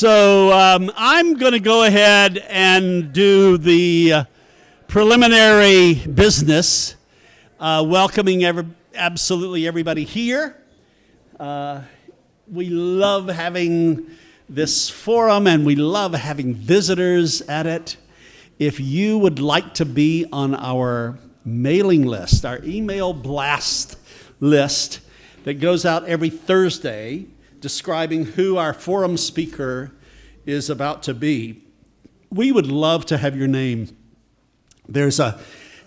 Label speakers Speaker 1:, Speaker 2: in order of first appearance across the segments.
Speaker 1: I'm going to go ahead and do the preliminary business, welcoming absolutely everybody here. We love having this forum, and we love having visitors at it. If you would like to be on our mailing list, our email blast list that goes out every Thursday, describing who our forum speaker is about to be, we would love to have your name. There's a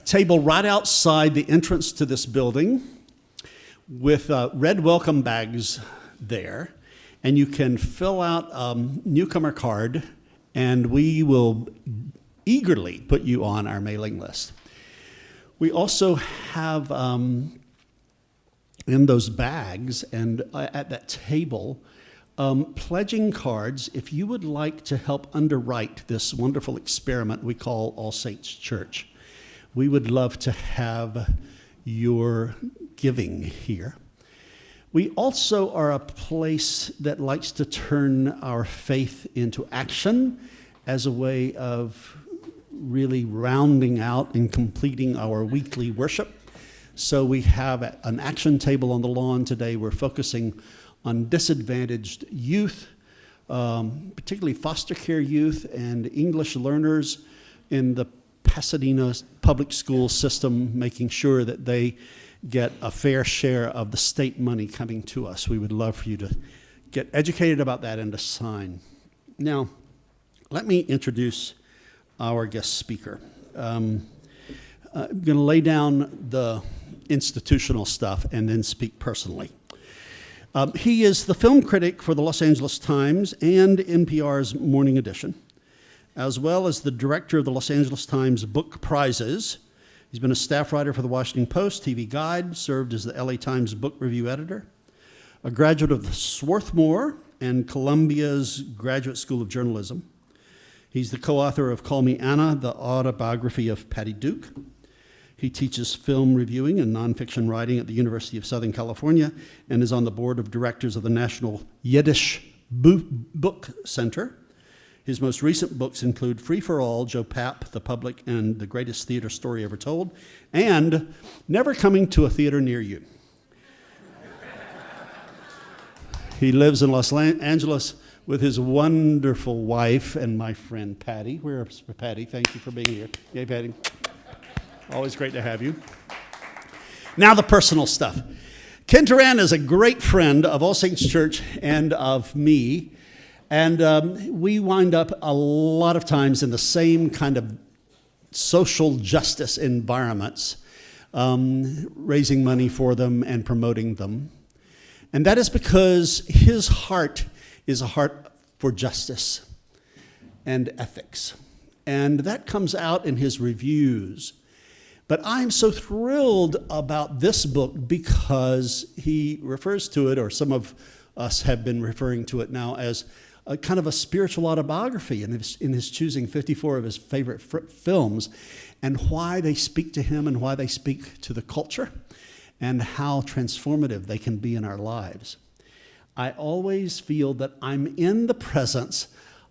Speaker 1: table right outside the entrance to this building with red welcome bags there, and you can fill out a newcomer card, and we will eagerly put you on our mailing list. We also have in those bags and at that table, pledging cards if you would like to help underwrite this wonderful experiment we call All Saints Church. We would love to have your giving here. We also are a place that likes to turn our faith into action as a way of really rounding out and completing our weekly worship. So we have an action table on the lawn today. We're focusing on disadvantaged youth, particularly foster care youth and English learners in the Pasadena public school system, making sure that they get a fair share of the state money coming to us. We would love for you to get educated about that and to sign. Now, let me introduce our guest speaker. I'm going to lay down the institutional stuff and then speak personally. He is the film critic for the Los Angeles Times and NPR's Morning Edition, as well as the director of the Los Angeles Times Book Prizes. He's been a staff writer for the Washington Post, TV Guide, served as the LA Times book review editor, a graduate of the Swarthmore and Columbia's Graduate School of Journalism. He's the co-author of Call Me Anna, the autobiography of Patty Duke. He teaches film reviewing and nonfiction writing at the University of Southern California and is on the board of directors of the National Yiddish Book Center. His most recent books include Free for All, Joe Papp, The Public, and The Greatest Theater Story Ever Told, and Never Coming to a Theater Near You. He lives in Los Angeles with his wonderful wife and my friend Patty. Where's Patty? Thank you for being here. Yay, Patty. Always great to have you. Now the personal stuff. Ken Turan is a great friend of All Saints Church and of me, and we wind up a lot of times in the same kind of social justice environments, raising money for them and promoting them. And that is because his heart is a heart for justice and ethics. And that comes out in his reviews. But I'm so thrilled about this book because he refers to it, or some of us have been referring to it now, as a kind of a spiritual autobiography in his choosing 54 of his favorite films, and why they speak to him and why they speak to the culture and how transformative they can be in our lives. I always feel that I'm in the presence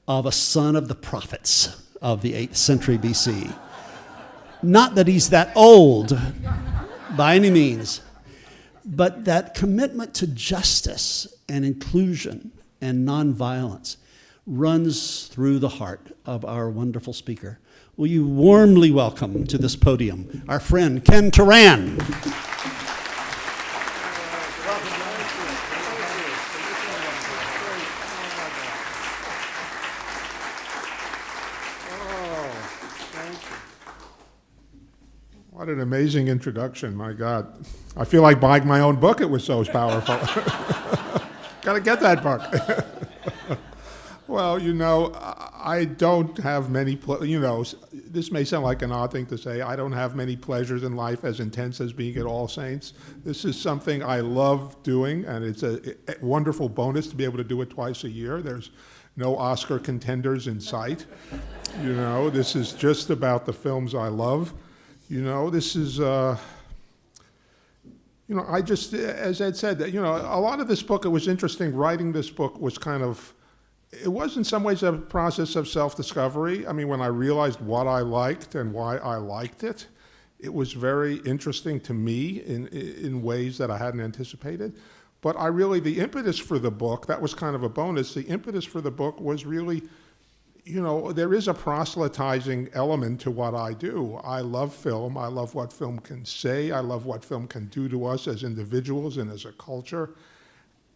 Speaker 1: of a son of the prophets of the 8th century BC. Not that he's that old by any means, but that commitment to justice and inclusion and nonviolence runs through the heart of our wonderful speaker. Will you warmly welcome to this podium our friend Ken Turan.
Speaker 2: What an amazing introduction, my God. I feel like buying my own book, it was so powerful. Gotta get that book. Well, I don't have many, this may sound like an odd thing to say, I don't have many pleasures in life as intense as being at All Saints. This is something I love doing, and it's a wonderful bonus to be able to do it twice a year. There's no Oscar contenders in sight. This is just about the films I love. This is, I just, as Ed said, a lot of this book, it was interesting, writing this book was kind of, it was in some ways a process of self-discovery. I mean, when I realized what I liked and why I liked it, it was very interesting to me in ways that I hadn't anticipated. But the impetus for the book, that was kind of a bonus. The impetus for the book was really, there is a proselytizing element to what I do. I love film. I love what film can say. I love what film can do to us as individuals and as a culture.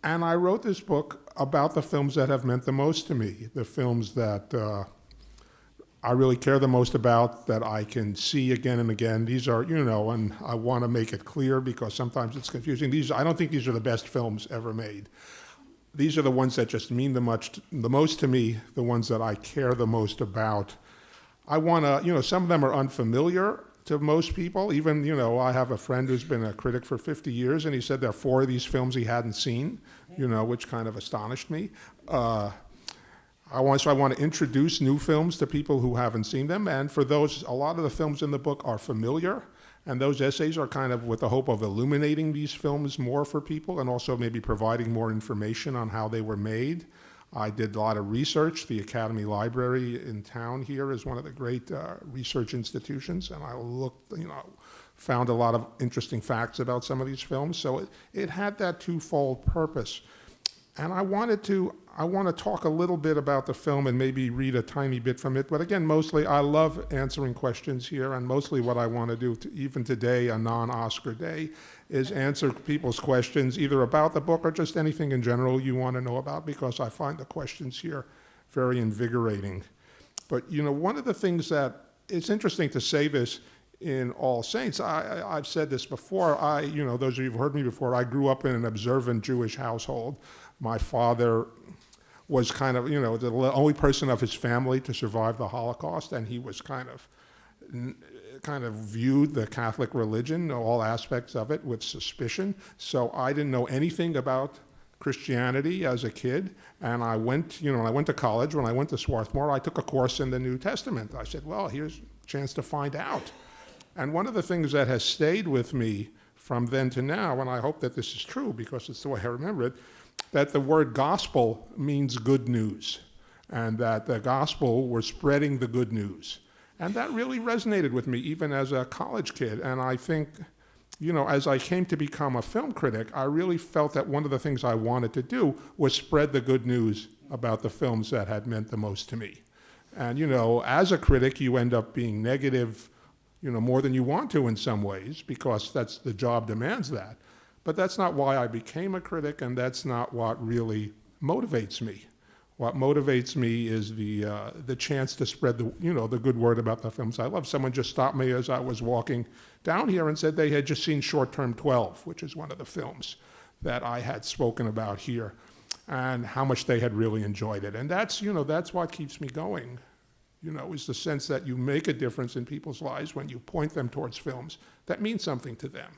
Speaker 2: And I wrote this book about the films that have meant the most to me, the films that I really care the most about, that I can see again and again. These are, and I want to make it clear because sometimes it's confusing. I don't think these are the best films ever made. These are the ones that just mean the most to me, the ones that I care the most about. I want to, some of them are unfamiliar to most people. Even, I have a friend who's been a critic for 50 years, and he said there are 4 of these films he hadn't seen, which kind of astonished me. I want to introduce new films to people who haven't seen them, and for those, a lot of the films in the book are familiar, and those essays are kind of with the hope of illuminating these films more for people and also maybe providing more information on how they were made. I did a lot of research. The Academy Library in town here is one of the great research institutions, and I looked, found a lot of interesting facts about some of these films. So it had that twofold purpose. And I want to talk a little bit about the film and maybe read a tiny bit from it. But again, mostly I love answering questions here, and mostly what I want to do, even today, a non-Oscar day, is answer people's questions either about the book or just anything in general you want to know about, because I find the questions here very invigorating. But one of the things that, it's interesting to say this in All Saints, I've said this before, those of you who've heard me before, I grew up in an observant Jewish household. My father was kind of, the only person of his family to survive the Holocaust, and he was kind of viewed the Catholic religion, all aspects of it, with suspicion. So I didn't know anything about Christianity as a kid, and I went to college. When I went to Swarthmore, I took a course in the New Testament. I said, well, here's a chance to find out. And one of the things that has stayed with me from then to now, and I hope that this is true because it's the way I remember it, that the word gospel means good news, and that the gospel, we're spreading the good news. And that really resonated with me even as a college kid. And I think, as I came to become a film critic, I really felt that one of the things I wanted to do was spread the good news about the films that had meant the most to me. And, as a critic, you end up being negative, more than you want to in some ways, because the job demands that. But that's not why I became a critic, and that's not what really motivates me. What motivates me is the chance to spread the good word about the films I love. Someone just stopped me as I was walking down here and said they had just seen Short Term 12, which is one of the films that I had spoken about here, and how much they had really enjoyed it. And that's what keeps me going, is the sense that you make a difference in people's lives when you point them towards films that mean something to them.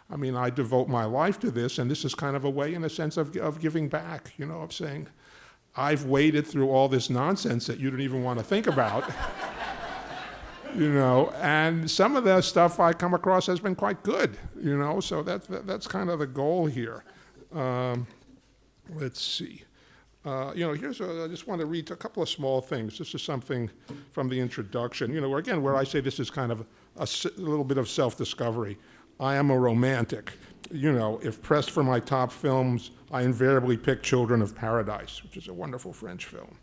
Speaker 2: I mean, I devote my life to this, and this is kind of a way, in a sense, of giving back, of saying, I've waded through all this nonsense that you don't even want to think about, and some of the stuff I come across has been quite good, so that's kind of the goal here. Let's see. I just want to read a couple of small things. This is something from the introduction, where I say this is kind of a little bit of self-discovery. I am a romantic. If pressed for my top films, I invariably pick Children of Paradise, which is a wonderful French film.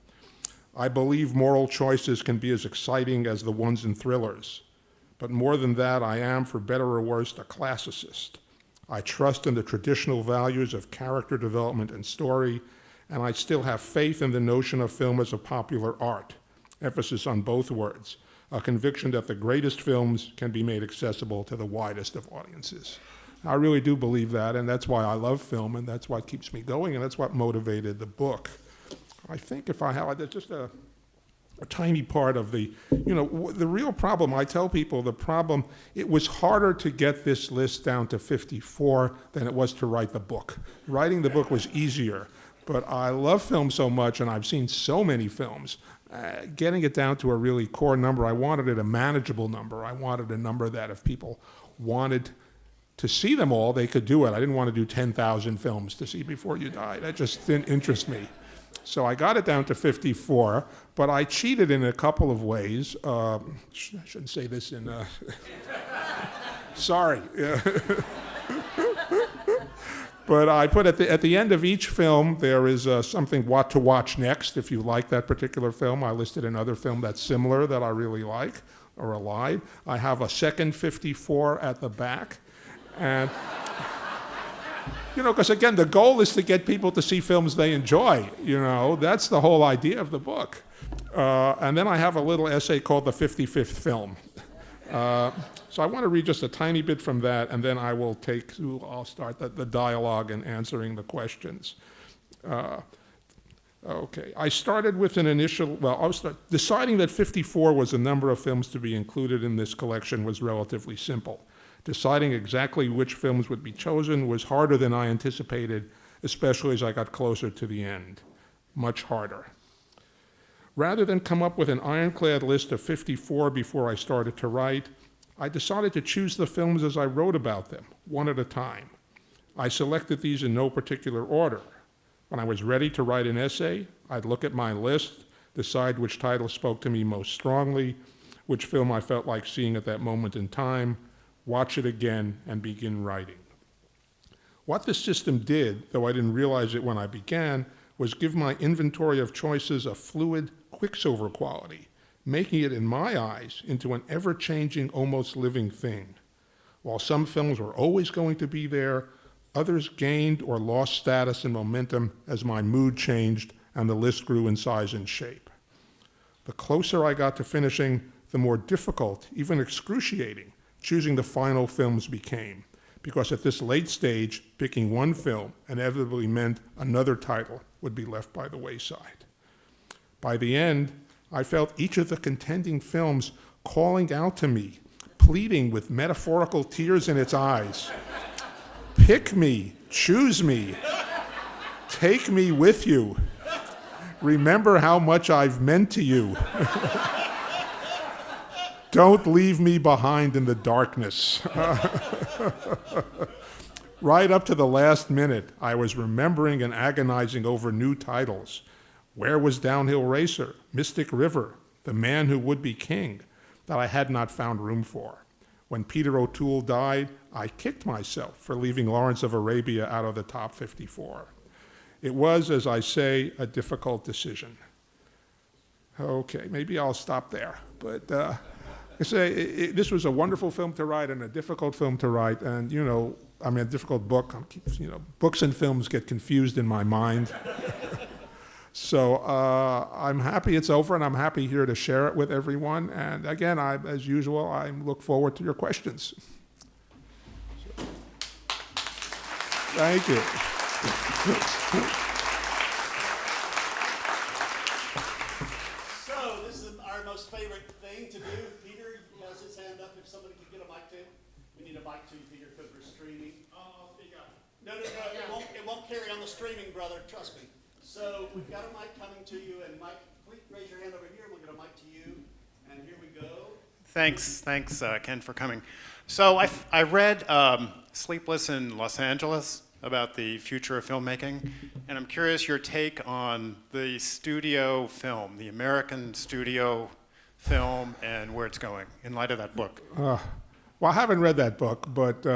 Speaker 2: I believe moral choices can be as exciting as the ones in thrillers. But more than that, I am, for better or worse, a classicist. I trust in the traditional values of character development and story, and I still have faith in the notion of film as a popular art, emphasis on both words, a conviction that the greatest films can be made accessible to the widest of audiences. I really do believe that, and that's why I love film, and that's what keeps me going, and that's what motivated the book. I think if I had just a tiny part of the real problem, I tell people it was harder to get this list down to 54 than it was to write the book. Writing the book was easier, but I love film so much, and I've seen so many films. Getting it down to a really core number, I wanted it a manageable number. I wanted a number that if people wanted to see them all, they could do it. I didn't want to do 10,000 films to see before you die. That just didn't interest me. So I got it down to 54, but I cheated in a couple of ways. I shouldn't say this in... Sorry. But I put at the end of each film, there is something what to watch next. If you like that particular film, I listed another film that's similar that I really like, or allied. I have a second 54 at the back. And, because again, the goal is to get people to see films they enjoy. That's the whole idea of the book. And then I have a little essay called The 55th Film. So I want to read just a tiny bit from that, and then I'll start the dialogue and answering the questions. Okay, I started with deciding that 54 was the number of films to be included in this collection was relatively simple. Deciding exactly which films would be chosen was harder than I anticipated, especially as I got closer to the end. Much harder. Rather than come up with an ironclad list of 54 before I started to write, I decided to choose the films as I wrote about them, one at a time. I selected these in no particular order. When I was ready to write an essay, I'd look at my list, decide which title spoke to me most strongly, which film I felt like seeing at that moment in time, watch it again, and begin writing. What this system did, though I didn't realize it when I began, was give my inventory of choices a fluid, quicksilver quality, making it, in my eyes, into an ever-changing, almost living thing. While some films were always going to be there, others gained or lost status and momentum as my mood changed and the list grew in size and shape. The closer I got to finishing, the more difficult, even excruciating, choosing the final films became, because at this late stage, picking one film inevitably meant another title would be left by the wayside. By the end, I felt each of the contending films calling out to me, pleading with metaphorical tears in its eyes. Pick me, choose me, take me with you. Remember how much I've meant to you. Don't leave me behind in the darkness. Right up to the last minute, I was remembering and agonizing over new titles. Where was Downhill Racer, Mystic River, The Man Who Would Be King, that I had not found room for. When Peter O'Toole died, I kicked myself for leaving Lawrence of Arabia out of the top 54. It was, as I say, a difficult decision. Okay, maybe I'll stop there. But I say this was a wonderful film to write and a difficult film to write, and a difficult book. Books and films get confused in my mind. So I'm happy it's over, and I'm happy here to share it with everyone. And again, as usual, I look forward to your questions. Thank you.
Speaker 1: So this is our most favorite thing to do. Peter has his hand up. If somebody could get a mic to him. We need a mic to you, Peter, because we're streaming.
Speaker 3: I'll speak up.
Speaker 1: No, it won't carry on the streaming, brother. Trust me. So we've got a mic coming to you, and Mike, please raise your hand over here. We'll get a mic to you, and here we go.
Speaker 3: Thanks, Ken, for coming. So I read Sleepless in Los Angeles about the future of filmmaking, and I'm curious your take on the studio film, the American studio film, and where it's going in light of that book.
Speaker 2: Well, I haven't read that book, but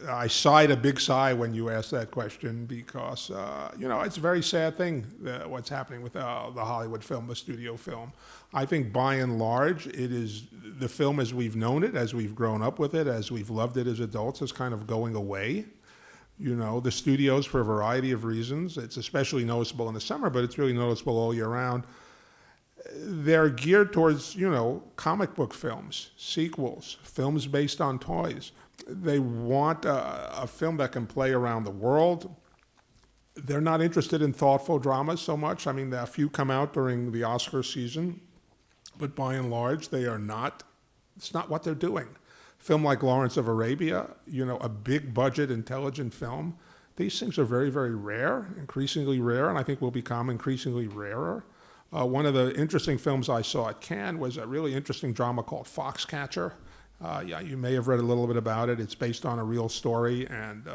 Speaker 2: I sighed a big sigh when you asked that question because, it's a very sad thing, what's happening with the Hollywood film, the studio film. I think by and large, it is the film as we've known it, as we've grown up with it, as we've loved it as adults, is kind of going away. The studios, for a variety of reasons, it's especially noticeable in the summer, but it's really noticeable all year round. They're geared towards, comic book films, sequels, films based on toys. They want a film that can play around the world. They're not interested in thoughtful dramas so much. I mean, a few come out during the Oscar season, but by and large, they are not. It's not what they're doing. Film like Lawrence of Arabia, a big budget, intelligent film. These things are very, very rare, increasingly rare, and I think will become increasingly rarer. One of the interesting films I saw at Cannes was a really interesting drama called Foxcatcher. You may have read a little bit about it. It's based on a real story, and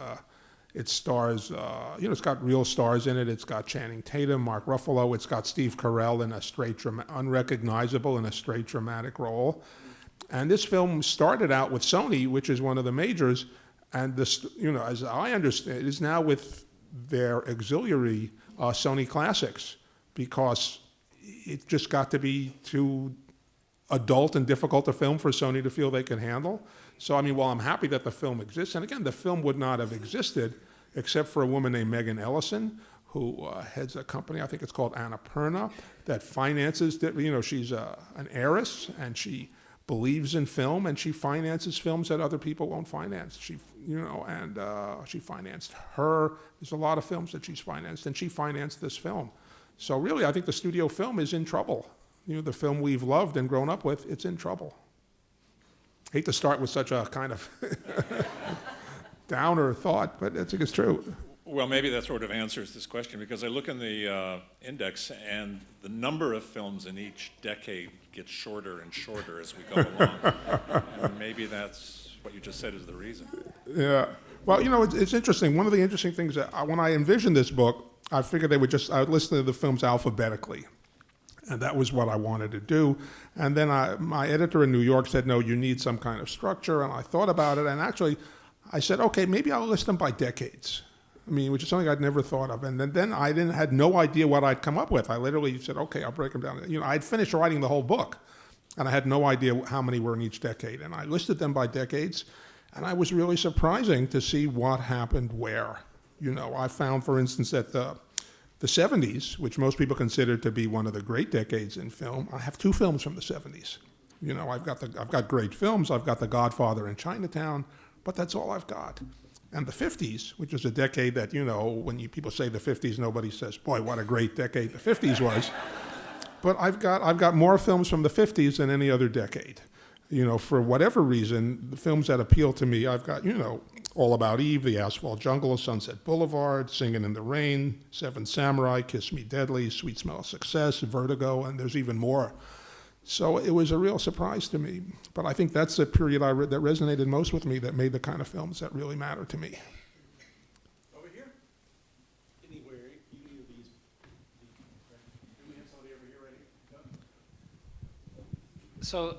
Speaker 2: It stars, it's got real stars in it. It's got Channing Tatum, Mark Ruffalo. It's got Steve Carell in a unrecognizable in a straight dramatic role. And this film started out with Sony, which is one of the majors, and this, as I understand, it is now with their auxiliary Sony Classics, because it just got to be too adult and difficult a film for Sony to feel they can handle. So, while I'm happy that the film exists, and again, the film would not have existed except for a woman named Megan Ellison, who heads a company, I think it's called Annapurna, that finances, she's an heiress, and she believes in film, and she finances films that other people won't finance. She financed her. There's a lot of films that she's financed, and she financed this film. So really, I think the studio film is in trouble. The film we've loved and grown up with, it's in trouble. Hate to start with such a kind of downer thought, but I think it's true.
Speaker 4: Well, maybe that sort of answers this question, because I look in the index, and the number of films in each decade gets shorter and shorter as we go along. And maybe that's what you just said is the reason.
Speaker 2: Yeah. Well, it's interesting. One of the interesting things that when I envisioned this book, I figured I would listen to the films alphabetically. And that was what I wanted to do. And then my editor in New York said, no, you need some kind of structure. And I thought about it. And actually, I said, okay, maybe I'll list them by decades. Which is something I'd never thought of. And then I had no idea what I'd come up with. I literally said, okay, I'll break them down. I'd finished writing the whole book, and I had no idea how many were in each decade. And I listed them by decades, and I was really surprising to see what happened where. I found, for instance, that the 70s, which most people consider to be one of the great decades in film, I have 2 films from the 70s. I've got great films. I've got The Godfather and Chinatown, but that's all I've got. And the 50s, which is a decade that, when people say the 50s, nobody says, boy, what a great decade the 50s was. But I've got more films from the 50s than any other decade. For whatever reason, the films that appeal to me, I've got, All About Eve, The Asphalt Jungle, Sunset Boulevard, Singin' in the Rain, Seven Samurai, Kiss Me Deadly, Sweet Smell of Success, Vertigo, and there's even more. So it was a real surprise to me. But I think that's the period that resonated most with me, that made the kind of films that really matter to me.
Speaker 1: Over here? Anywhere, any of these. Do we have somebody over here ready?
Speaker 5: So,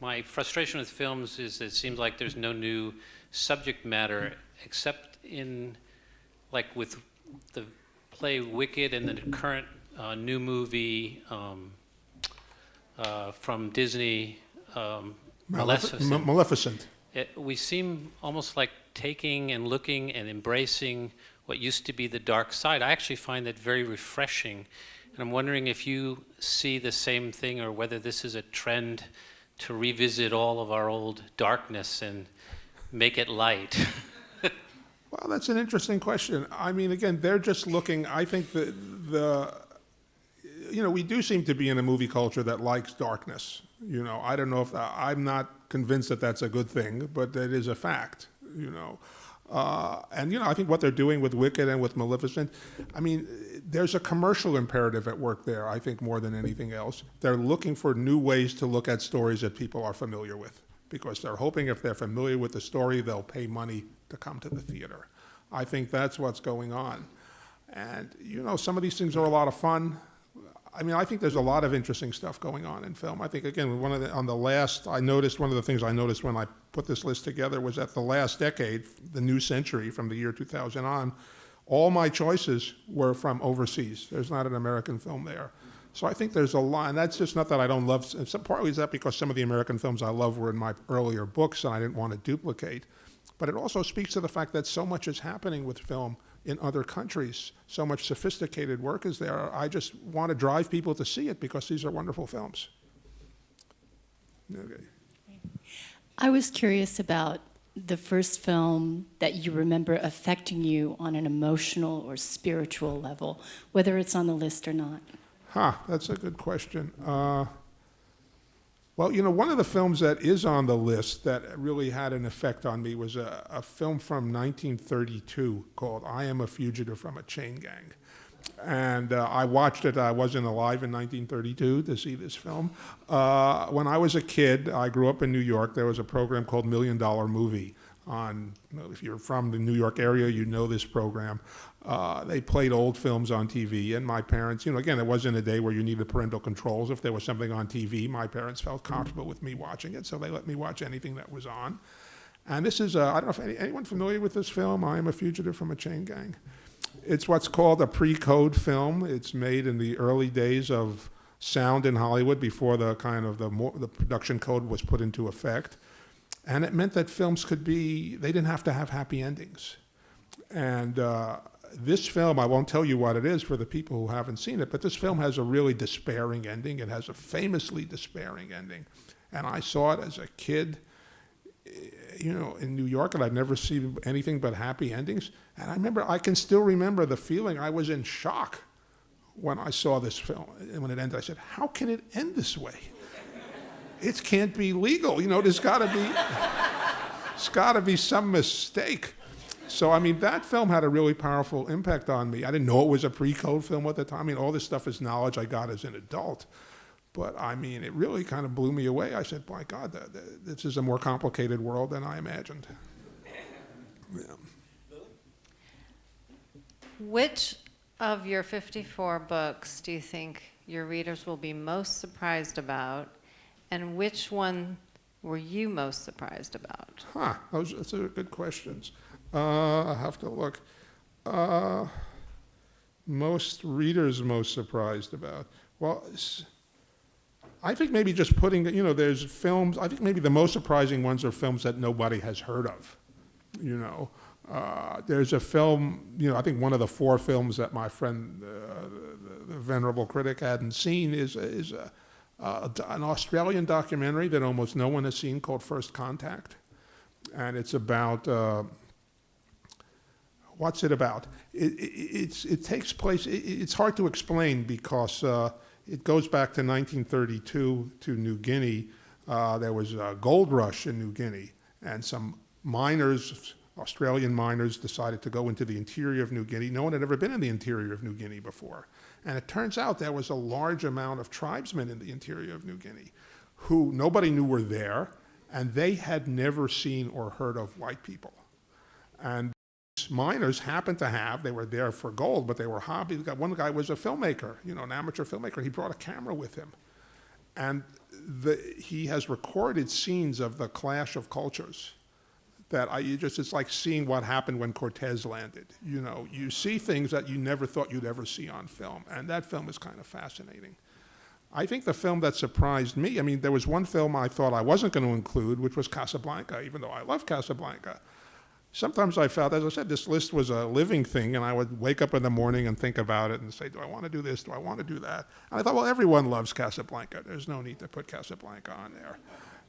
Speaker 5: my frustration with films is it seems like there's no new subject matter, except with the play Wicked and the current new movie from Disney,
Speaker 2: Maleficent.
Speaker 5: We seem almost like taking and looking and embracing what used to be the dark side. I actually find that very refreshing. And I'm wondering if you see the same thing, or whether this is a trend to revisit all of our old darkness and make it light.
Speaker 2: Well, that's an interesting question. Again, they're just looking, I think we do seem to be in a movie culture that likes darkness. I don't know if, I'm not convinced that that's a good thing, but it is a fact, I think what they're doing with Wicked and with Maleficent, there's a commercial imperative at work there, I think, more than anything else. They're looking for new ways to look at stories that people are familiar with, because they're hoping if they're familiar with the story, they'll pay money to come to the theater. I think that's what's going on. And, some of these things are a lot of fun. I think there's a lot of interesting stuff going on in film. I think, again, one of the things I noticed when I put this list together was that the last decade, the new century, from the year 2000 on, all my choices were from overseas. There's not an American film there. So I think there's a lot, and that's just not that I don't love, partly is that because some of the American films I love were in my earlier books and I didn't want to duplicate. But it also speaks to the fact that so much is happening with film in other countries. So much sophisticated work is there. I just want to drive people to see it because these are wonderful films. Okay.
Speaker 6: I was curious about the first film that you remember affecting you on an emotional or spiritual level, whether it's on the list or not.
Speaker 2: That's a good question. Well, one of the films that is on the list that really had an effect on me was a film from 1932 called I Am a Fugitive from a Chain Gang. And I watched it. I wasn't alive in 1932 to see this film. When I was a kid, I grew up in New York. There was a program called $1 Million Movie, on, if you're from the New York area, you know this program. They played old films on TV, and my parents, again, it wasn't a day where you needed parental controls. If there was something on TV, my parents felt comfortable with me watching it, so they let me watch anything that was on. And this is, I don't know if anyone familiar with this film, I Am a Fugitive from a Chain Gang. It's what's called a pre-code film. It's made in the early days of sound in Hollywood before the production code was put into effect. And it meant that films they didn't have to have happy endings. And this film, I won't tell you what it is for the people who haven't seen it, but this film has a really despairing ending. It has a famously despairing ending. And I saw it as a kid, in New York, and I'd never seen anything but happy endings. And I can still remember the feeling. I was in shock when I saw this film. And when it ended, I said, how can it end this way? It can't be legal. There's got to be some mistake. So, that film had a really powerful impact on me. I didn't know it was a pre-code film at the time. All this stuff is knowledge I got as an adult. But, it really kind of blew me away. I said, my God, this is a more complicated world than I imagined. Yeah.
Speaker 7: Which of your 54 books do you think your readers will be most surprised about, and which one were you most surprised about?
Speaker 2: Those are good questions. I have to look. Most readers most surprised about. Well, I think maybe just putting, there's films, I think maybe the most surprising ones are films that nobody has heard of, There's a film, I think one of the 4 films that my friend, the venerable critic, hadn't seen is an Australian documentary that almost no one has seen called First Contact. And it's about, what's it about? It takes place, it's hard to explain because it goes back to 1932 to New Guinea. There was a gold rush in New Guinea, and some miners, Australian miners, decided to go into the interior of New Guinea. No one had ever been in the interior of New Guinea before. And it turns out there was a large amount of tribesmen in the interior of New Guinea who nobody knew were there, and they had never seen or heard of white people. And miners happened to they were there for gold, but they were hobby. One guy was a filmmaker, an amateur filmmaker. He brought a camera with him. And he has recorded scenes of the clash of cultures that it's like seeing what happened when Cortez landed. You see things that you never thought you'd ever see on film, and that film is kind of fascinating. I think the film that surprised me, there was one film I thought I wasn't going to include, which was Casablanca, even though I love Casablanca. Sometimes I felt, as I said, this list was a living thing, and I would wake up in the morning and think about it and say, do I want to do this? Do I want to do that? And I thought, well, everyone loves Casablanca. There's no need to put Casablanca on there.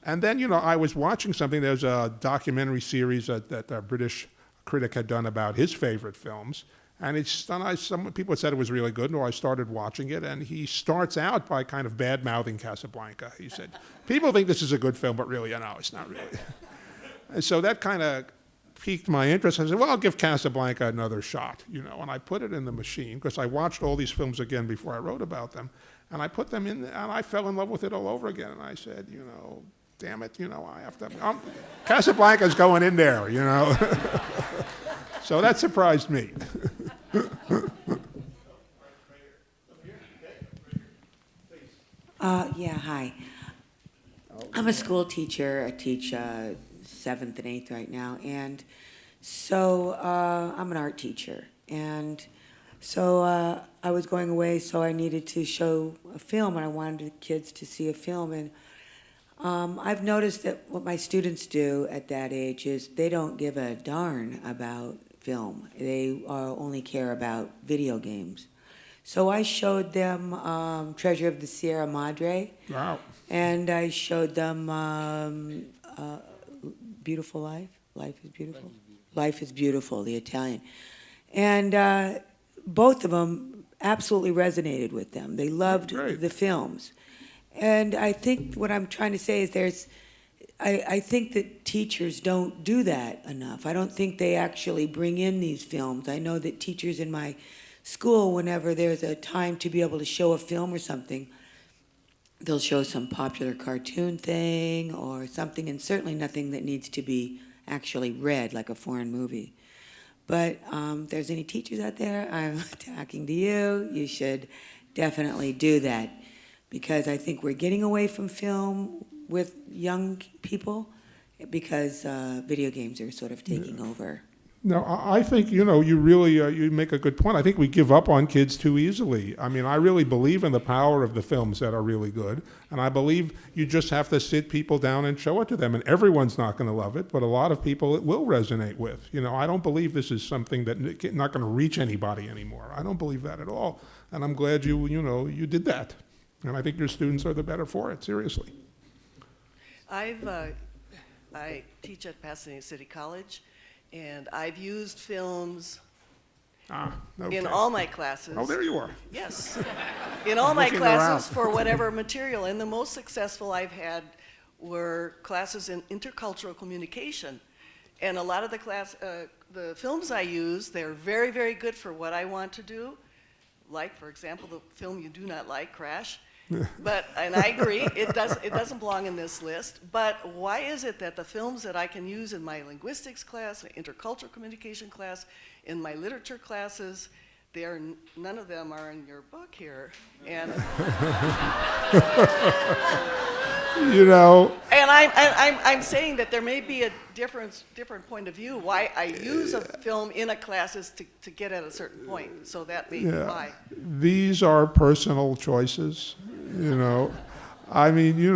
Speaker 2: And then, I was watching something. There's a documentary series that a British critic had done about his favorite films. And some people said it was really good, and I started watching it. And he starts out by kind of bad-mouthing Casablanca. He said, people think this is a good film, but really, it's not really. And so that kind of piqued my interest. I said, well, I'll give Casablanca another shot, and I put it in the machine because I watched all these films again before I wrote about them. And I put them in, and I fell in love with it all over again. And I said, damn it, I have to, Casablanca's going in there, So that surprised me.
Speaker 8: Hi. I'm a school teacher. I teach 7th and 8th right now. And so I'm an art teacher. And so I was going away, so I needed to show a film, and I wanted the kids to see a film. And I've noticed that what my students do at that age is they don't give a darn about film. They only care about video games. So I showed them Treasure of the Sierra Madre.
Speaker 2: Wow.
Speaker 8: And I showed them Beautiful Life. Life is Beautiful. Life is Beautiful, the Italian. And both of them absolutely resonated with them. They loved the films. And I think what I'm trying to say is I think that teachers don't do that enough. I don't think they actually bring in these films. I know that teachers in my school, whenever there's a time to be able to show a film or something, they'll show some popular cartoon thing or something, and certainly nothing that needs to be actually read like a foreign movie. But if there's any teachers out there, I'm talking to you. You should definitely do that, because I think we're getting away from film with young people because video games are sort of taking over.
Speaker 2: No, I think, you really, you make a good point. I think we give up on kids too easily. I mean, I really believe in the power of the films that are really good, and I believe you just have to sit people down and show it to them, and everyone's not going to love it, but a lot of people it will resonate with. I don't believe this is something that not going to reach anybody anymore. I don't believe that at all, and I'm glad you did that, and I think your students are the better for it, seriously.
Speaker 9: I teach at Pasadena City College, and I've used films
Speaker 2: Okay.
Speaker 9: in all my classes.
Speaker 2: Oh, there you are.
Speaker 9: Yes. In all my
Speaker 2: looking
Speaker 9: classes
Speaker 2: around.
Speaker 9: for whatever material. And the most successful I've had were classes in intercultural communication. And a lot of the films I use, they're very, very good for what I want to do. Like, for example, the film you do not like, Crash. And I agree, it doesn't belong in this list. But why is it that the films that I can use in my linguistics class, intercultural communication class, in my literature classes, none of them are in your book here. And And I'm saying that there may be a different point of view why I use a film in a class is to get at a certain point. So that may be why.
Speaker 2: These are personal choices, I mean,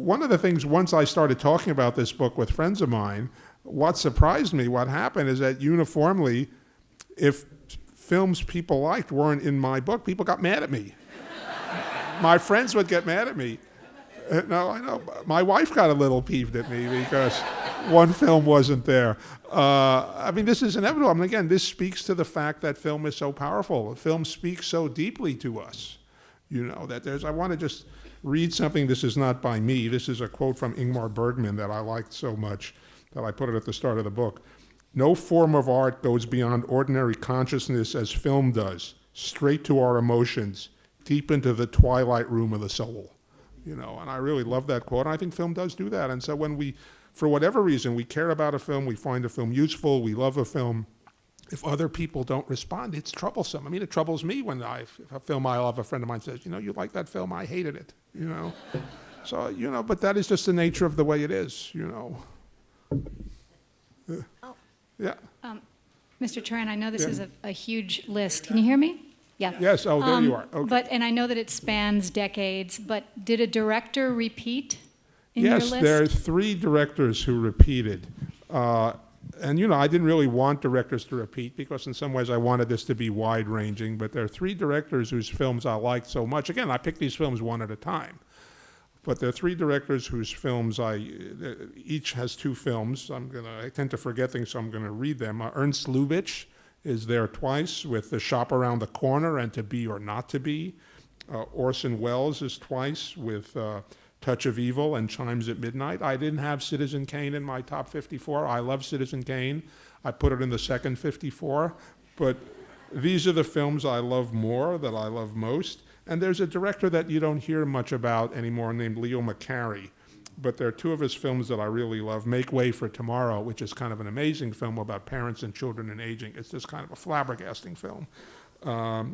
Speaker 2: one of the things, once I started talking about this book with friends of mine, what surprised me, what happened is that uniformly, if films people liked weren't in my book, people got mad at me. My friends would get mad at me. No, I know. My wife got a little peeved at me because one film wasn't there. I mean, this is inevitable. I mean, again, this speaks to the fact that film is so powerful. Film speaks so deeply to us. I want to just read something. This is not by me. This is a quote from Ingmar Bergman that I liked so much that I put it at the start of the book. No form of art goes beyond ordinary consciousness as film does, straight to our emotions, deep into the twilight room of the soul. And I really love that quote. And I think film does do that. And so when we, for whatever reason, we care about a film, we find a film useful, we love a film, if other people don't respond, it's troublesome. I mean, it troubles me when if a film I love, a friend of mine says, you like that film? I hated it, So, but that is just the nature of the way it is, Yeah.
Speaker 10: Mr. Turan, I know this is a huge list. Can you hear me? Yeah.
Speaker 2: Yes, oh, there you are. Okay.
Speaker 10: And I know that it spans decades, but did a director repeat in your list?
Speaker 2: Yes, there are 3 directors who repeated. And, I didn't really want directors to repeat because in some ways I wanted this to be wide-ranging, but there are 3 directors whose films I liked so much. Again, I picked these films one at a time. But there are 3 directors whose films each has 2 films. I tend to forget things, so I'm going to read them. Ernst Lubitsch is there twice with The Shop Around the Corner and To Be or Not to Be. Orson Welles is twice with Touch of Evil and Chimes at Midnight. I didn't have Citizen Kane in my top 54. I love Citizen Kane. I put it in the second 54. But these are the films I love more, that I love most. And there's a director that you don't hear much about anymore named Leo McCarey. But there are 2 of his films that I really love. Make Way for Tomorrow, which is kind of an amazing film about parents and children and aging. It's just kind of a flabbergasting film.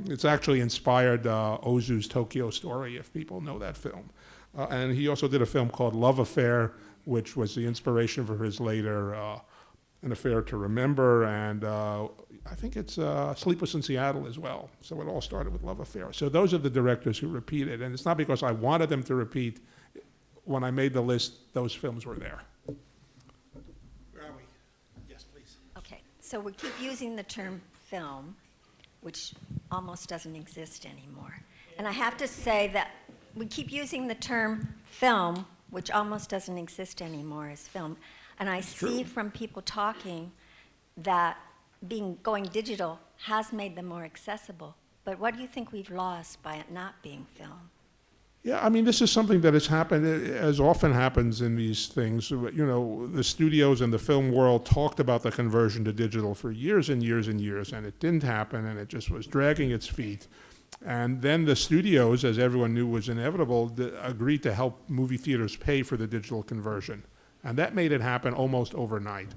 Speaker 2: It's actually inspired Ozu's Tokyo Story, if people know that film. And he also did a film called Love Affair, which was the inspiration for his later An Affair to Remember, and I think it's Sleepless in Seattle as well. So it all started with Love Affair. So those are the directors who repeated, and it's not because I wanted them to repeat. When I made the list, those films were there.
Speaker 1: Where are we? Yes, please.
Speaker 11: Okay, so we keep using the term film, which almost doesn't exist anymore. And I have to say that we keep using the term film, which almost doesn't exist anymore as film. And I see from people talking that going digital has made them more accessible. But what do you think we've lost by it not being film?
Speaker 2: Yeah, I mean, this is something that has happened, as often happens in these things. The studios and the film world talked about the conversion to digital for years and years and years, and it didn't happen, and it just was dragging its feet. And then the studios, as everyone knew was inevitable, agreed to help movie theaters pay for the digital conversion. And that made it happen almost overnight.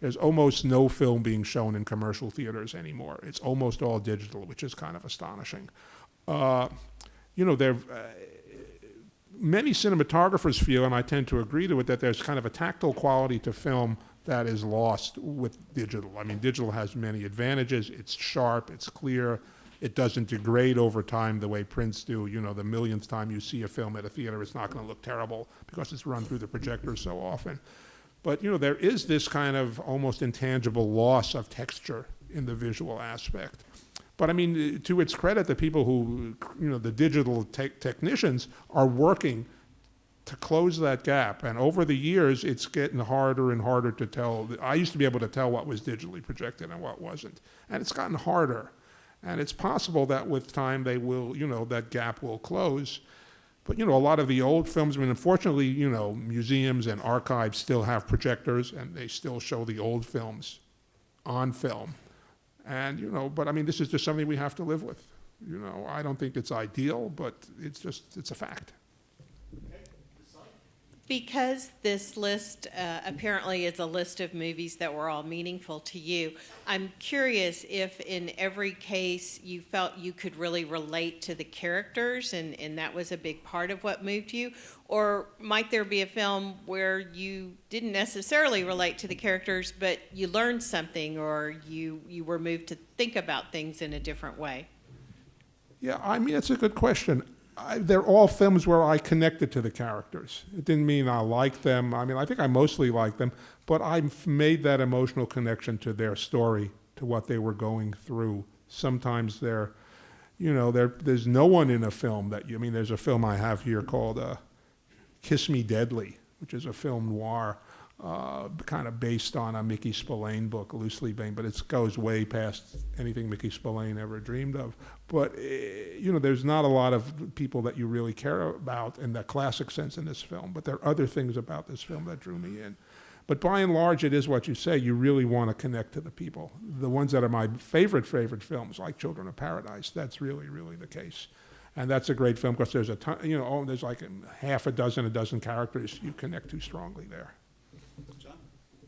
Speaker 2: There's almost no film being shown in commercial theaters anymore. It's almost all digital, which is kind of astonishing. Many cinematographers feel, and I tend to agree to it, that there's kind of a tactile quality to film that is lost with digital. I mean, digital has many advantages. It's sharp, it's clear, it doesn't degrade over time the way prints do. You know, the millionth time you see a film at a theater, it's not going to look terrible because it's run through the projector so often. But, you know, there is this kind of almost intangible loss of texture in the visual aspect. But I mean, to its credit, the people who, you know, the digital technicians are working to close that gap. And over the years, it's getting harder and harder to tell. I used to be able to tell what was digitally projected and what wasn't. And it's gotten harder. And it's possible that with time they will, you know, that gap will close. But, you know, a lot of the old films, I mean, unfortunately, you know, museums and archives still have projectors and they still show the old films on film. And, you know, but I mean, this is just something we have to live with. You know, I don't think it's ideal, but it's a fact.
Speaker 12: Because this list apparently is a list of movies that were all meaningful to you, I'm curious if in every case you felt you could really relate to the characters and that was a big part of what moved you, or might there be a film where you didn't necessarily relate to the characters but you learned something or you were moved to think about things in a different way?
Speaker 2: Yeah, I mean, it's a good question. They're all films where I connected to the characters. It didn't mean I liked them. I mean, I think I mostly liked them, but I've made that emotional connection to their story, to what they were going through. Sometimes there's no one in a film that I mean, there's a film I have here called Kiss Me Deadly, which is a film noir, kind of based on a Mickey Spillane book, loosely based, but it goes way past anything Mickey Spillane ever dreamed of. But, you know, there's not a lot of people that you really care about in that classic sense in this film, but there are other things about this film that drew me in. But by and large, it is what you say. You really want to connect to the people. The ones that are my favorite films, like Children of Paradise, that's really, really the case. And that's a great film because there's a ton, you know, there's like a dozen characters you connect to strongly there.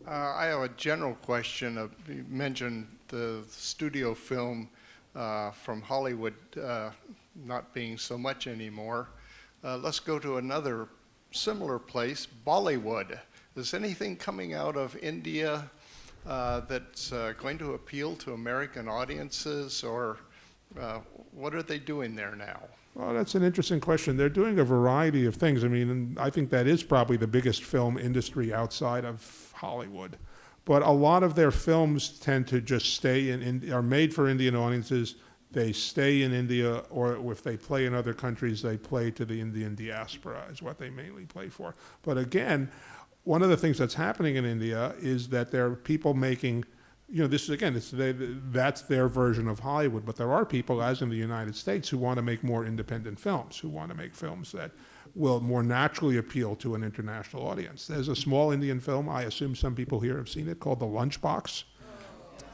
Speaker 13: I have a general question. You mentioned the studio film from Hollywood not being so much anymore. Let's go to another similar place, Bollywood. Is anything coming out of India that's going to appeal to American audiences, or what are they doing there now?
Speaker 2: Well, that's an interesting question. They're doing a variety of things. I mean, and I think that is probably the biggest film industry outside of Hollywood. But a lot of their films tend to just stay are made for Indian audiences. They stay in India, or if they play in other countries, they play to the Indian diaspora is what they mainly play for. But again, one of the things that's happening in India is that there are people making, you know, this is again, that's their version of Hollywood. But there are people, as in the United States, who want to make more independent films, who want to make films that will more naturally appeal to an international audience. There's a small Indian film, I assume some people here have seen it, called The Lunchbox,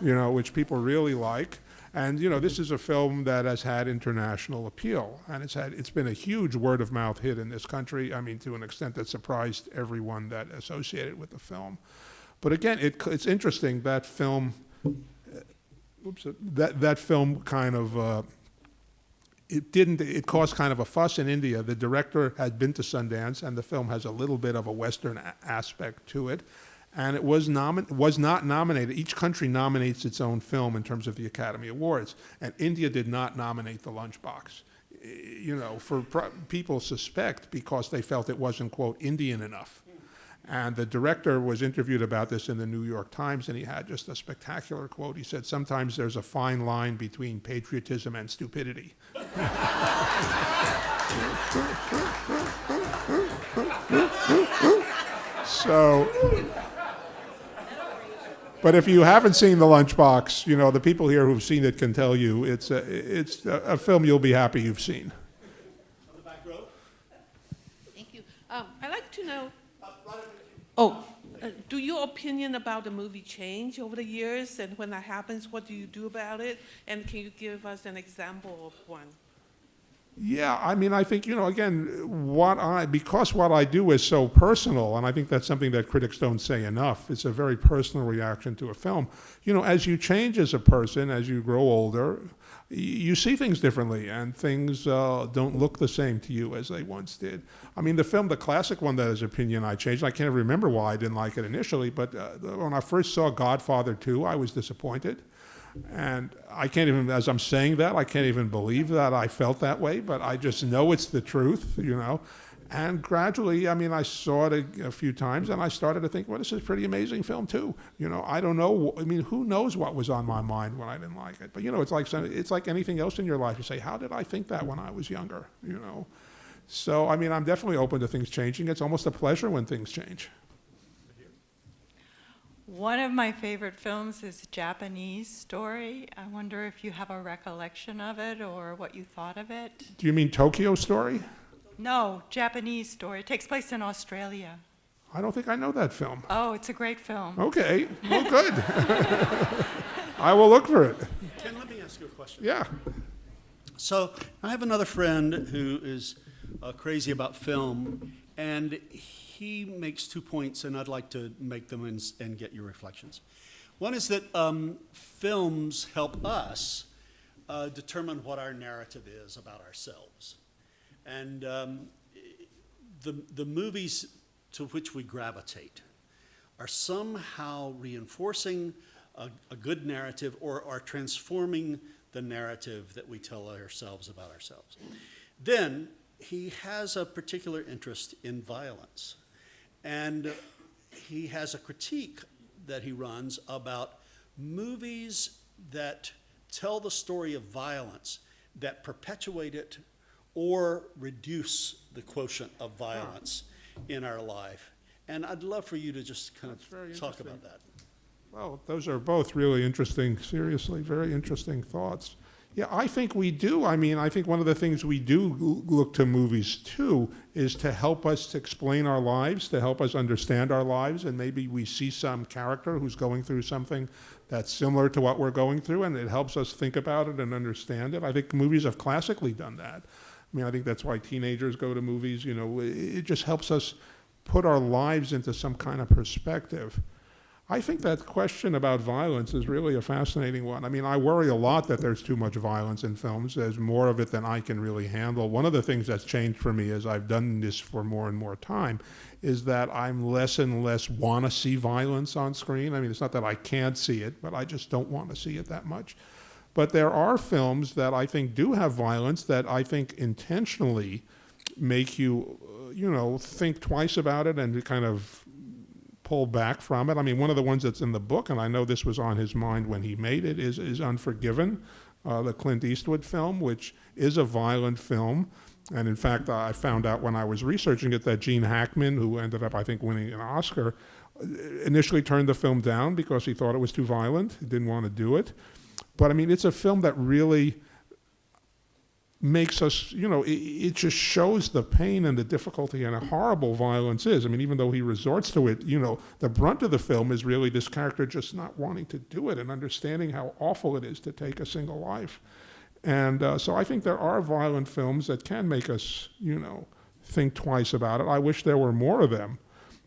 Speaker 2: you know, which people really like. And, you know, this is a film that has had international appeal, and it's been a huge word-of-mouth hit in this country, I mean, to an extent that surprised everyone that associated with the film. But again, it's interesting, that film, that film kind of, it caused kind of a fuss in India. The director had been to Sundance, and the film has a little bit of a Western aspect to it. And it was not nominated. Each country nominates its own film in terms of the Academy Awards. And India did not nominate The Lunchbox. You know, people suspect because they felt it wasn't, quote, Indian enough. And the director was interviewed about this in the New York Times, and he had just a spectacular quote. He said, "Sometimes there's a fine line between patriotism and stupidity." So, but if you haven't seen The Lunchbox, you know, the people here who've seen it can tell you it's a film you'll be happy you've seen.
Speaker 14: On the back row.
Speaker 15: Thank you. I'd like to know, do your opinion about the movie change over the years? And when that happens, what do you do about it? And can you give us an example of one?
Speaker 2: Yeah, I mean, I think, again, because what I do is so personal, and I think that's something that critics don't say enough, it's a very personal reaction to a film. As you change as a person, as you grow older, you see things differently, and things don't look the same to you as they once did. I mean, the classic one that is opinion I changed, I can't remember why I didn't like it initially, but when I first saw Godfather 2, I was disappointed. And I can't even, as I'm saying that, I can't even believe that I felt that way, but I just know it's the truth, And gradually, I mean, I saw it a few times, and I started to think, well, this is a pretty amazing film, too. I don't know, I mean, who knows what was on my mind when I didn't like it? But, it's like anything else in your life. You say, how did I think that when I was younger, So, I mean, I'm definitely open to things changing. It's almost a pleasure when things change.
Speaker 16: One of my favorite films is Japanese Story. I wonder if you have a recollection of it or what you thought of it.
Speaker 2: Do you mean Tokyo Story?
Speaker 16: No, Japanese Story. It takes place in Australia.
Speaker 2: I don't think I know that film.
Speaker 16: Oh, it's a great film.
Speaker 2: Okay, well, good. I will look for it.
Speaker 1: Ken, let me ask you a question.
Speaker 2: Yeah.
Speaker 1: So I have another friend who is crazy about film, and he makes 2 points, and I'd like to make them and get your reflections. One is that films help us determine what our narrative is about ourselves. And the movies to which we gravitate are somehow reinforcing a good narrative or are transforming the narrative that we tell ourselves about ourselves. Then he has a particular interest in violence. And he has a critique that he runs about movies that tell the story of violence, that perpetuate it or reduce the quotient of violence in our life. And I'd love for you to just kind of talk about that.
Speaker 2: Well, those are both really interesting, seriously, very interesting thoughts. Yeah, I think we do. I mean, I think one of the things we do look to movies too is to help us to explain our lives, to help us understand our lives, and maybe we see some character who's going through something that's similar to what we're going through, and it helps us think about it and understand it. I think movies have classically done that. I mean, I think that's why teenagers go to movies. It just helps us put our lives into some kind of perspective. I think that question about violence is really a fascinating one. I mean, I worry a lot that there's too much violence in films. There's more of it than I can really handle. One of the things that's changed for me as I've done this for more and more time is that I'm less and less want to see violence on screen. I mean, it's not that I can't see it, but I just don't want to see it that much. But there are films that I think do have violence that I think intentionally make you, think twice about it and kind of pull back from it. I mean, one of the ones that's in the book, and I know this was on his mind when he made it, is Unforgiven, the Clint Eastwood film, which is a violent film. And in fact, I found out when I was researching it that Gene Hackman, who ended up, I think, winning an Oscar, initially turned the film down because he thought it was too violent. He didn't want to do it. But I mean, it's a film that really makes us, it just shows the pain and the difficulty and how horrible violence is. I mean, even though he resorts to it, the brunt of the film is really this character just not wanting to do it and understanding how awful it is to take a single life. And so I think there are violent films that can make us, think twice about it. I wish there were more of them.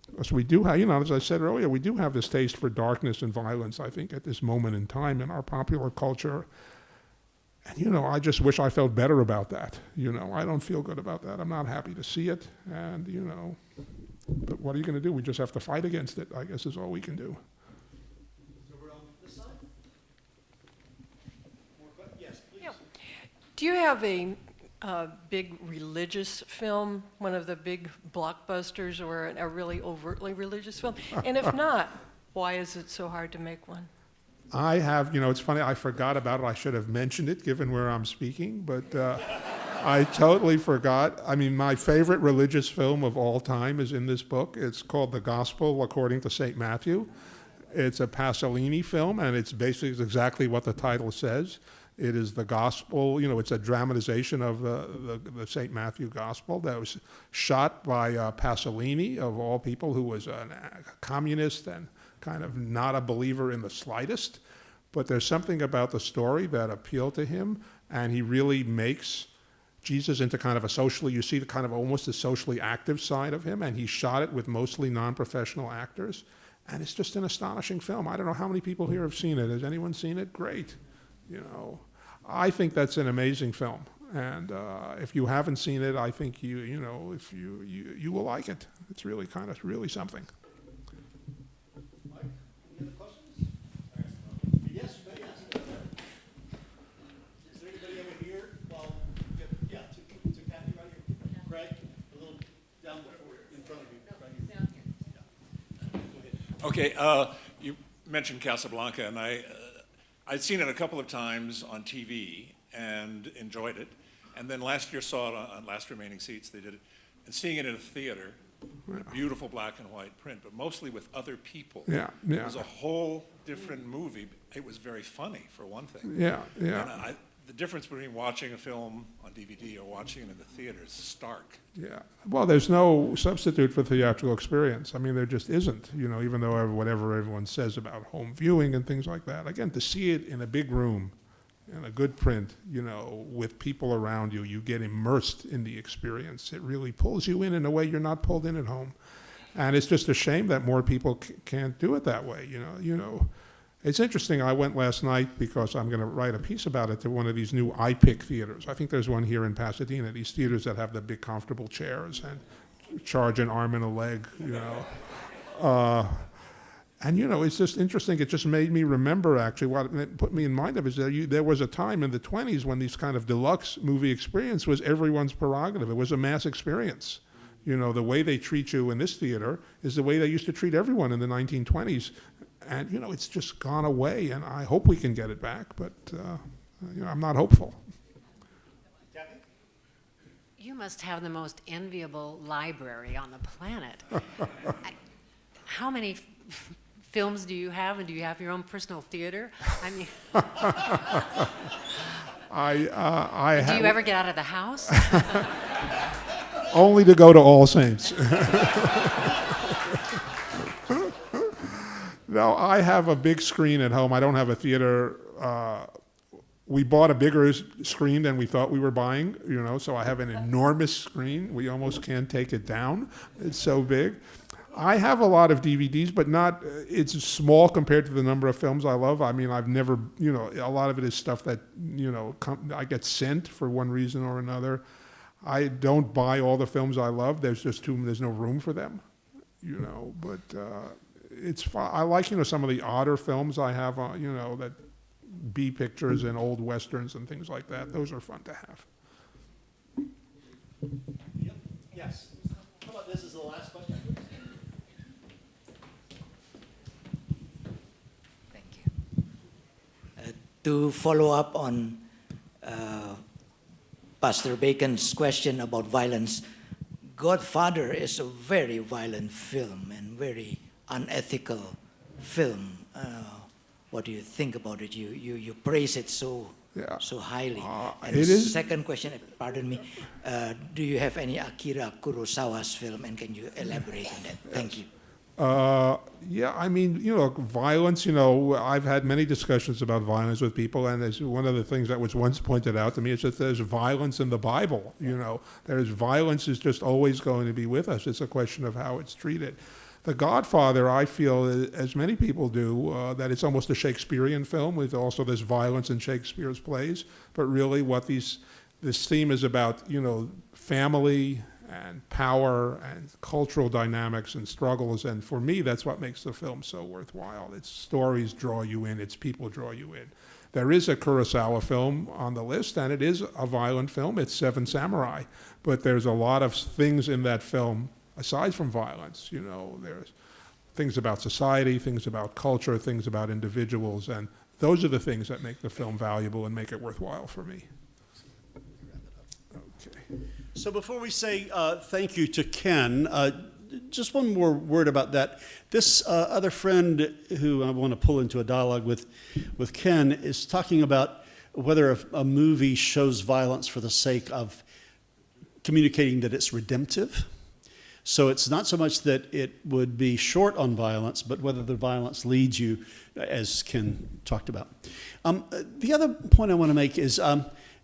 Speaker 2: Because we do have, as I said earlier, we do have this taste for darkness and violence, I think, at this moment in time in our popular culture. And, I just wish I felt better about that. I don't feel good about that. I'm not happy to see it. And, but what are you going to do? We just have to fight against it, I guess, is all we can do.
Speaker 1: So we're on this side? More questions? Yes, please.
Speaker 17: Yeah. Do you have a big religious film, one of the big blockbusters, or a really overtly religious film? And if not, why is it so hard to make one?
Speaker 2: I have, it's funny, I forgot about it. I should have mentioned it given where I'm speaking, but I totally forgot. I mean, my favorite religious film of all time is in this book. It's called The Gospel According to St. Matthew. It's a Pasolini film, and it's basically exactly what the title says. It is the gospel, it's a dramatization of the St. Matthew Gospel that was shot by Pasolini, of all people, who was a communist and kind of not a believer in the slightest. But there's something about the story that appealed to him, and he really makes Jesus into kind of a socially, you see the kind of almost a socially active side of him, and he shot it with mostly non-professional actors. And it's just an astonishing film. I don't know how many people here have seen it. Has anyone seen it? Great. You know, I think that's an amazing film. And if you haven't seen it, I think you know, if you will like it. It's really kind of really something.
Speaker 1: Mike, any other questions? Yes, you may ask. Is there anybody over here? Well, yeah, to Kathy right here. Craig, a little down before, in front of you. Right here. Down here. Yeah. Go ahead.
Speaker 4: Okay, you mentioned Casablanca, and I'd seen it a couple of times on TV and enjoyed it. And then last year saw it on Last Remaining Seats, they did it. And seeing it in a theater, beautiful black and white print, but mostly with other people.
Speaker 2: Yeah, yeah.
Speaker 4: It was a whole different movie. It was very funny, for one thing.
Speaker 2: Yeah, yeah.
Speaker 4: And the difference between watching a film on DVD or watching it in the theater is stark.
Speaker 2: Yeah. Well, there's no substitute for theatrical experience. I mean, there just isn't, you know, even though whatever everyone says about home viewing and things like that. Again, to see it in a big room, in a good print, you know, with people around you, you get immersed in the experience. It really pulls you in a way you're not pulled in at home. And it's just a shame that more people can't do it that way, you know. It's interesting, I went last night because I'm going to write a piece about it to one of these new iPic theaters. I think there's one here in Pasadena, these theaters that have the big comfortable chairs and charge an arm and a leg, you know. And, you know, it's just interesting. It just made me remember, actually, what it put me in mind of is that there was a time in the 20s when these kind of deluxe movie experience was everyone's prerogative. It was a mass experience. You know, the way they treat you in this theater is the way they used to treat everyone in the 1920s. And, you know, it's just gone away, and I hope we can get it back, but, you know, I'm not hopeful.
Speaker 18: You must have the most enviable library on the planet. How many films do you have, and do you have your own personal theater? I mean, do you ever get out of the house?
Speaker 2: Only to go to All Saints. No, I have a big screen at home. I don't have a theater. We bought a bigger screen than we thought we were buying, you know, so I have an enormous screen. We almost can't take it down. It's so big. I have a lot of DVDs, but not, it's small compared to the number of films I love. I mean, I've never, you know, a lot of it is stuff that, you know, I get sent for one reason or another. I don't buy all the films I love. There's no room for them, you know, but it's fun. I like, you know, some of the odder films I have, you know, that B pictures and old westerns and things like that. Those are fun to have.
Speaker 1: Yep. Yes. How about this is the last question?
Speaker 19: To follow up on Pastor Bacon's question about violence, Godfather is a very violent film and very unethical film. What do you think about it? You praise it so highly. And the second question, pardon me, do you have any Akira Kurosawa's film, and can you elaborate on that? Thank you.
Speaker 2: Yeah, I mean, you know, violence, you know, I've had many discussions about violence with people, and there's one of the things that was once pointed out to me is that there's violence in the Bible, you know. There's violence is just always going to be with us. It's a question of how it's treated. The Godfather, I feel, as many people do, that it's almost a Shakespearean film with also this violence in Shakespeare's plays, but really what this theme is about, you know, family and power and cultural dynamics and struggles, and for me, that's what makes the film so worthwhile. Its stories draw you in, its people draw you in. There is a Kurosawa film on the list, and it is a violent film. It's Seven Samurai, but there's a lot of things in that film, aside from violence, you know, there's things about society, things about culture, things about individuals, and those are the things that make the film valuable and make it worthwhile for me. Okay.
Speaker 1: So before we say thank you to Ken, just one more word about that. This other friend who I want to pull into a dialogue with Ken is talking about whether a movie shows violence for the sake of communicating that it's redemptive. So it's not so much that it would be short on violence, but whether the violence leads you, as Ken talked about. The other point I want to make is,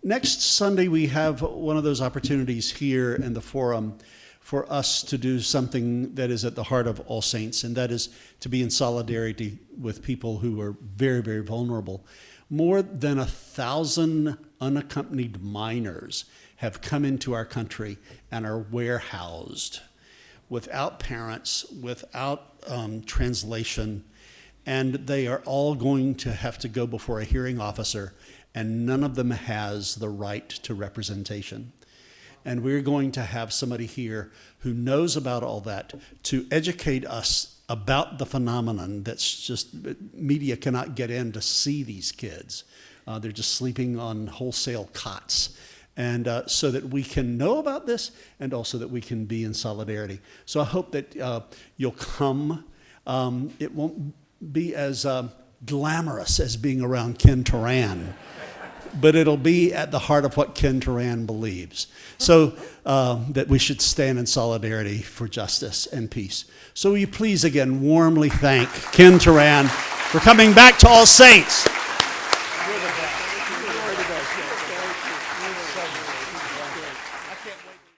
Speaker 1: Next Sunday, we have one of those opportunities here in the forum for us to do something that is at the heart of All Saints, and that is to be in solidarity with people who are very, very vulnerable. More than 1,000 unaccompanied minors have come into our country and are warehoused without parents, without translation, and they are all going to have to go before a hearing officer, and none of them has the right to representation. And we're going to have somebody here who knows about all that to educate us about the phenomenon that's just, media cannot get in to see these kids. They're just sleeping on wholesale cots. And so that we can know about this and also that we can be in solidarity. So I hope that you'll come. It won't be as glamorous as being around Ken Turan, but it'll be at the heart of what Ken Turan believes. So that we should stand in solidarity for justice and peace. So will you please again warmly thank Ken Turan for coming back to All Saints.
Speaker 2: You're the best. You're the best. Thank you. I can't wait.